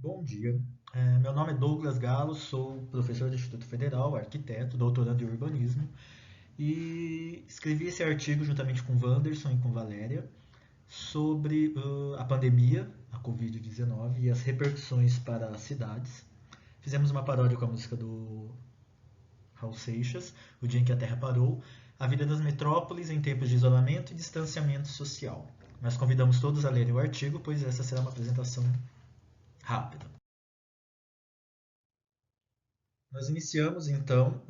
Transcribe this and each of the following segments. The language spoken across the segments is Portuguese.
Bom dia. Meu nome é Douglas Galo, sou professor do Instituto Federal, arquiteto, doutorando em urbanismo e escrevi esse artigo juntamente com Wanderson e com Valéria sobre a pandemia, a Covid-19 e as repercussões para as cidades. Fizemos uma paródia com a música do Raul Seixas, O Dia em que a Terra Parou, a vida das metrópoles em tempos de isolamento e distanciamento social. Nós convidamos todos a lerem o artigo, pois essa será uma apresentação rápida. Nós iniciamos então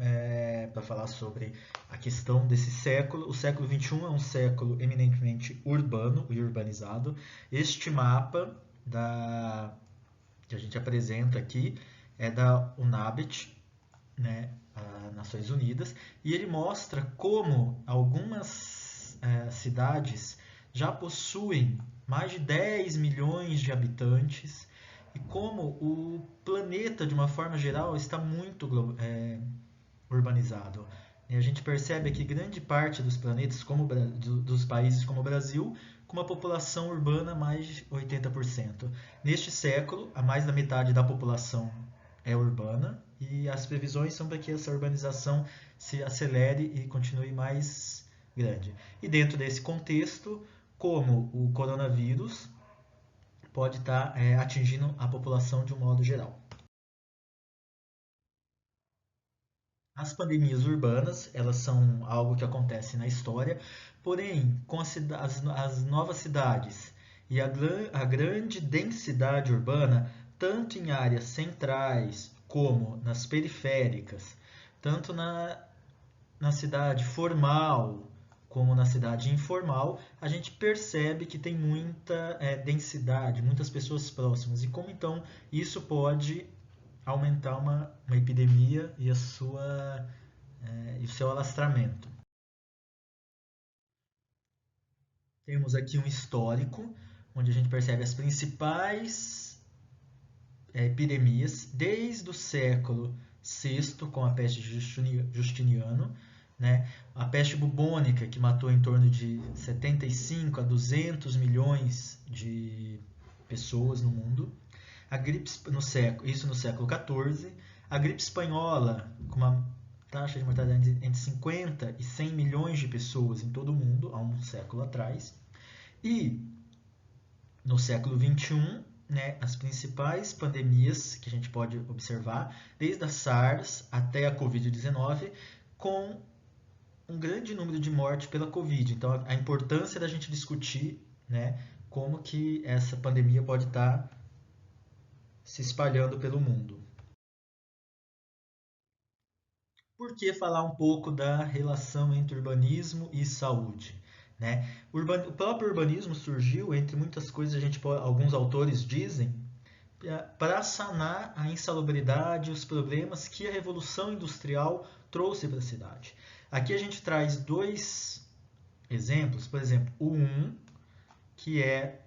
para falar sobre a questão desse século. O século XXI é um século eminentemente urbano e urbanizado. Este mapa que a gente apresenta aqui é da UNABIT, né, Nações Unidas, e ele mostra como algumas cidades já possuem mais de 10 milhões de habitantes e como o planeta, de uma forma geral, está muito urbanizado. E a gente percebe que grande parte dos planetas, dos países como o Brasil, com uma população urbana mais de 80%. Neste século, a mais da metade da população é urbana e as previsões são para que essa urbanização se acelere e continue mais grande. E dentro desse contexto, como o coronavírus pode estar atingindo a população de um modo geral. As pandemias urbanas, elas são algo que acontece na história, porém, com as novas cidades e a grande densidade urbana, tanto em áreas centrais como nas periféricas, tanto na cidade formal como na cidade informal, a gente percebe que tem muita densidade, muitas pessoas próximas. E como então isso pode aumentar uma epidemia e o seu alastramento. Temos aqui um histórico, onde a gente percebe as principais epidemias desde o século VI, com a peste de Justiniano, né? A peste bubônica, que matou em torno de 75 a 200 milhões de pessoas no mundo. A gripe isso no século XIV. A gripe espanhola, com uma taxa de mortalidade entre 50 e 100 milhões de pessoas em todo o mundo, há um século atrás. E no século XXI, né, as principais pandemias que a gente pode observar, desde a SARS até a Covid-19, com um grande número de mortes pela Covid. Então, a importância da gente discutir, né, como que essa pandemia pode estar se espalhando pelo mundo. Por que falar um pouco da relação entre urbanismo e saúde? Né? O próprio urbanismo surgiu, entre muitas coisas, alguns autores dizem, para sanar a insalubridade, os problemas que a Revolução Industrial trouxe para a cidade. Aqui a gente traz dois exemplos, por exemplo, o que é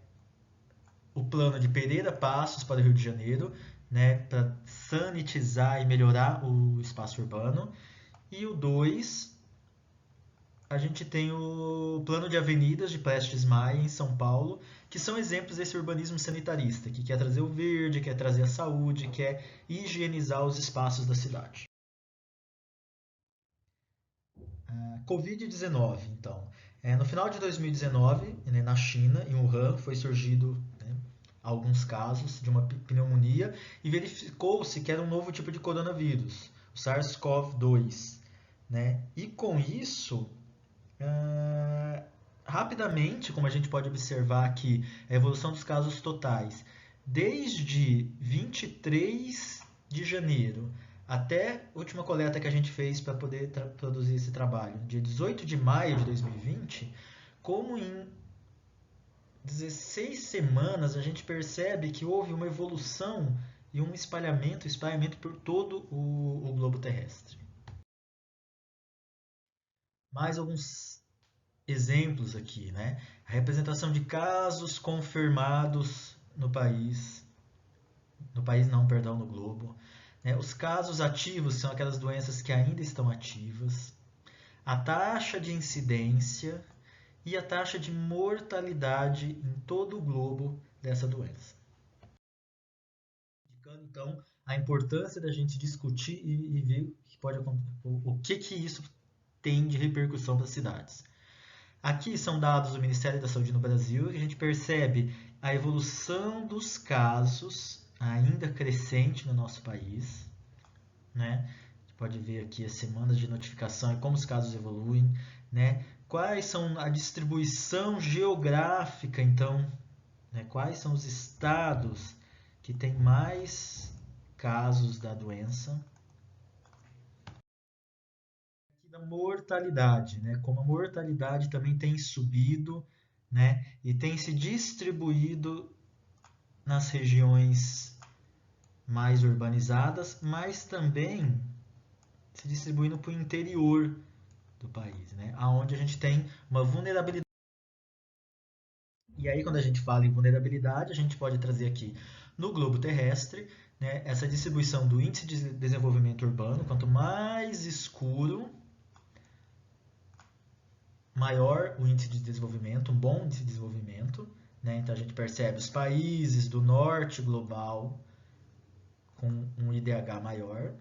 o plano de Pereira Passos para o Rio de Janeiro, né, para sanitizar e melhorar o espaço urbano. E o 2, a gente tem o plano de avenidas de Prestes Maia, em São Paulo, que são exemplos desse urbanismo sanitarista, que quer trazer o verde, quer trazer a saúde, quer higienizar os espaços da cidade. Covid-19, então. No final de 2019, né, na China, em Wuhan, foi surgido, né, alguns casos de uma pneumonia e verificou-se que era um novo tipo de coronavírus, o SARS-CoV-2. Né? E com isso, rapidamente, como a gente pode observar aqui, a evolução dos casos totais, desde 23 de janeiro até a última coleta que a gente fez para poder produzir esse trabalho, dia 18 de maio de 2020, como em 16 semanas a gente percebe que houve uma evolução e um espalhamento por todo o globo terrestre. Mais alguns exemplos aqui, né? A representação de casos confirmados no país não, perdão, no globo. Né? Os casos ativos são aquelas doenças que ainda estão ativas. A taxa de incidência e a taxa de mortalidade em todo o globo dessa doença. explicando então a importância da gente discutir e ver o que isso tem de repercussão para as cidades. Aqui são dados do Ministério da Saúde no Brasil, que a gente percebe a evolução dos casos ainda crescente no nosso país, né? A gente pode ver aqui as semanas de notificação e como os casos evoluem, né? Quais são a distribuição geográfica, então, né? Quais são os estados que têm mais casos da doença? Aqui da mortalidade, né? Como a mortalidade também tem subido, né? E tem se distribuído nas regiões mais urbanizadas, mas também se distribuindo para o interior do país, né? Onde a gente tem uma vulnerabilidade. E aí, quando a gente fala em vulnerabilidade, a gente pode trazer aqui no globo terrestre, né, essa distribuição do índice de desenvolvimento urbano. Quanto mais escuro, maior o índice de desenvolvimento, um bom índice de desenvolvimento. Né? Então, a gente percebe os países do norte global com um IDH maior,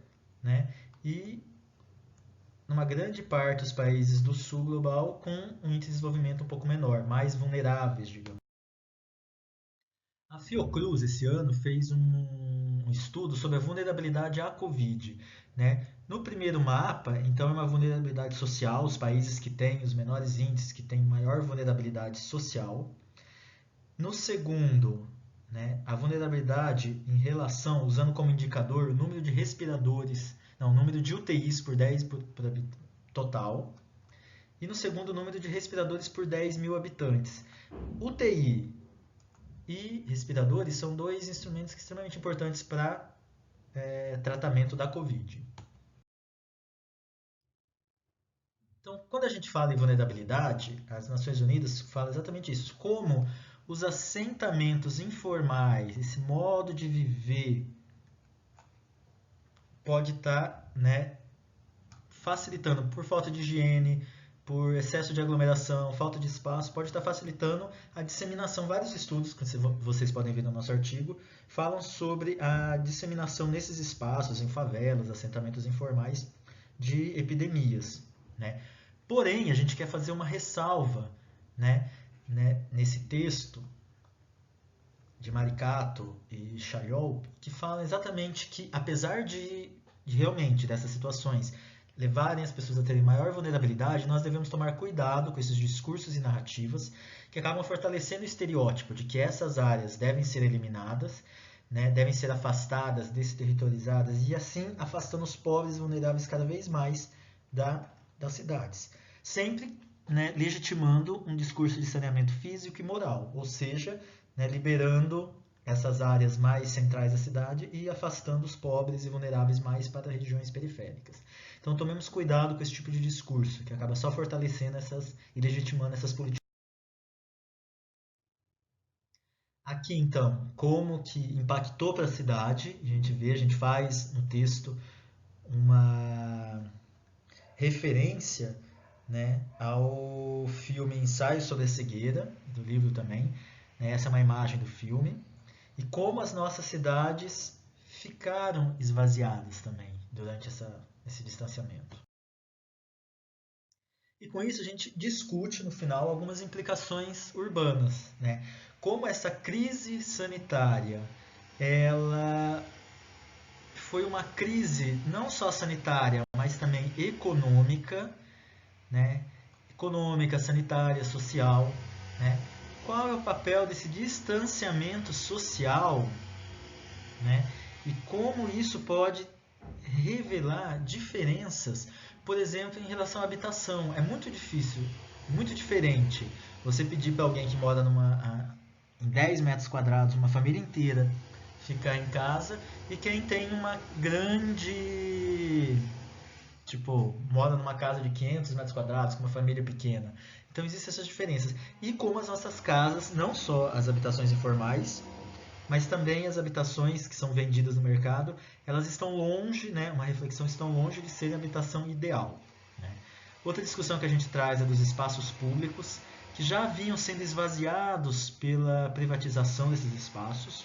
né? E numa grande parte os países do sul global com um índice de desenvolvimento um pouco menor, mais vulneráveis, digamos. A Fiocruz, esse ano, fez um estudo sobre a vulnerabilidade à Covid. Né? No primeiro mapa, então, é uma vulnerabilidade social, os países que têm os menores índices, que têm maior vulnerabilidade social. No segundo, né, a vulnerabilidade em relação, usando como indicador o número de respiradores, não, o número de UTIs por 10 por total. E no segundo, o número de respiradores por 10 mil habitantes. UTI e respiradores são dois instrumentos extremamente importantes para tratamento da Covid. Então, quando a gente fala em vulnerabilidade, as Nações Unidas falam exatamente isso. Como os assentamentos informais, esse modo de viver, pode estar, né, facilitando por falta de higiene, por excesso de aglomeração, falta de espaço, pode estar facilitando a disseminação. Vários estudos, que vocês podem ver no nosso artigo, falam sobre a disseminação nesses espaços, em favelas, assentamentos informais, de epidemias. Né? Porém, a gente quer fazer uma ressalva, né, nesse texto de Maricato e Chayol, que falam exatamente que, apesar de realmente dessas situações levarem as pessoas a terem maior vulnerabilidade, nós devemos tomar cuidado com esses discursos e narrativas que acabam fortalecendo o estereótipo de que essas áreas devem ser eliminadas, né, devem ser afastadas, desterritorializadas e assim afastando os pobres e vulneráveis cada vez mais das cidades. Sempre, né, legitimando um discurso de saneamento físico e moral, ou seja, né, liberando essas áreas mais centrais da cidade e afastando os pobres e vulneráveis mais para regiões periféricas. Então tomemos cuidado com esse tipo de discurso, que acaba só fortalecendo e legitimando essas políticas. Aqui então, como que impactou para a cidade, a gente faz no texto uma referência, né, ao filme Ensaio sobre a Cegueira, do livro também. Né, essa é uma imagem do filme. E como as nossas cidades ficaram esvaziadas também durante esse distanciamento. E com isso a gente discute no final algumas implicações urbanas, né? Como essa crise sanitária, ela foi uma crise não só sanitária, mas também econômica, né? Econômica, sanitária, social, né? Qual é o papel desse distanciamento social, né? E como isso pode revelar diferenças, por exemplo, em relação à habitação. É muito difícil, muito diferente você pedir para alguém que mora em 10 metros quadrados, uma família inteira, ficar em casa, e quem tem uma grande, tipo, mora numa casa de 500 metros quadrados, com uma família pequena. Então existem essas diferenças. E como as nossas casas, não só as habitações informais, mas também as habitações que são vendidas no mercado, elas estão longe, né, uma reflexão, estão longe de serem a habitação ideal. Né? Outra discussão que a gente traz é dos espaços públicos, que já vinham sendo esvaziados pela privatização desses espaços.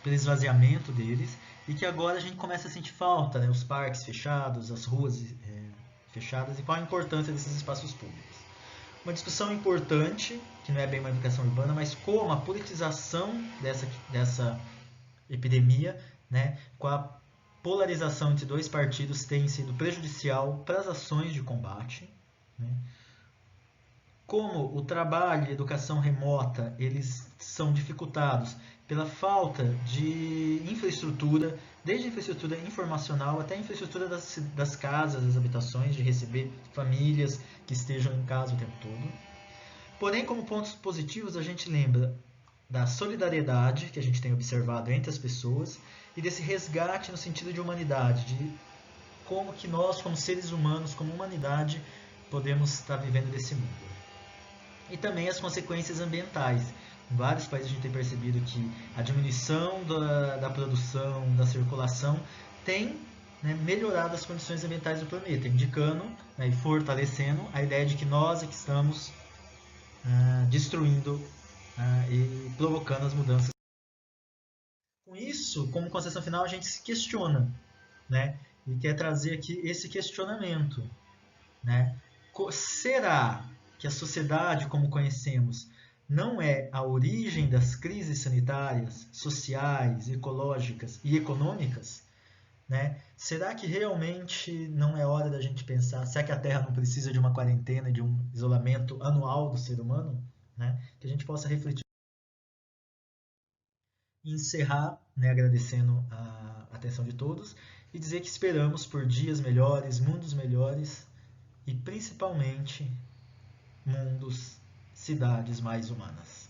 pelo esvaziamento deles, e que agora a gente começa a sentir falta, né? Os parques fechados, as ruas fechadas, e qual a importância desses espaços públicos. Uma discussão importante, que não é bem uma educação urbana, mas como a politização dessa epidemia, né, com a polarização entre dois partidos, tem sido prejudicial para as ações de combate, né? Como o trabalho e a educação remota eles são dificultados pela falta de infraestrutura, desde a infraestrutura informacional até a infraestrutura das casas, das habitações, de receber famílias que estejam em casa o tempo todo. Porém, como pontos positivos, a gente lembra da solidariedade que a gente tem observado entre as pessoas e desse resgate no sentido de humanidade, de como que nós, como seres humanos, como humanidade, podemos estar vivendo nesse mundo. E também as consequências ambientais. Em vários países a gente tem percebido que a diminuição da produção, da circulação, tem, né, melhorado as condições ambientais do planeta, indicando, né, e fortalecendo a ideia de que nós é que estamos destruindo e provocando as mudanças. Com isso, como concessão final, a gente se questiona, né, e quer trazer aqui esse questionamento, né? Será que a sociedade como conhecemos não é a origem das crises sanitárias, sociais, ecológicas e econômicas? Né? Será que realmente não é hora da gente pensar, será que a Terra não precisa de uma quarentena, de um isolamento anual do ser humano? Né? Que a gente possa refletir e encerrar, né, agradecendo a atenção de todos e dizer que esperamos por dias melhores, mundos melhores e principalmente mundos, cidades mais humanas.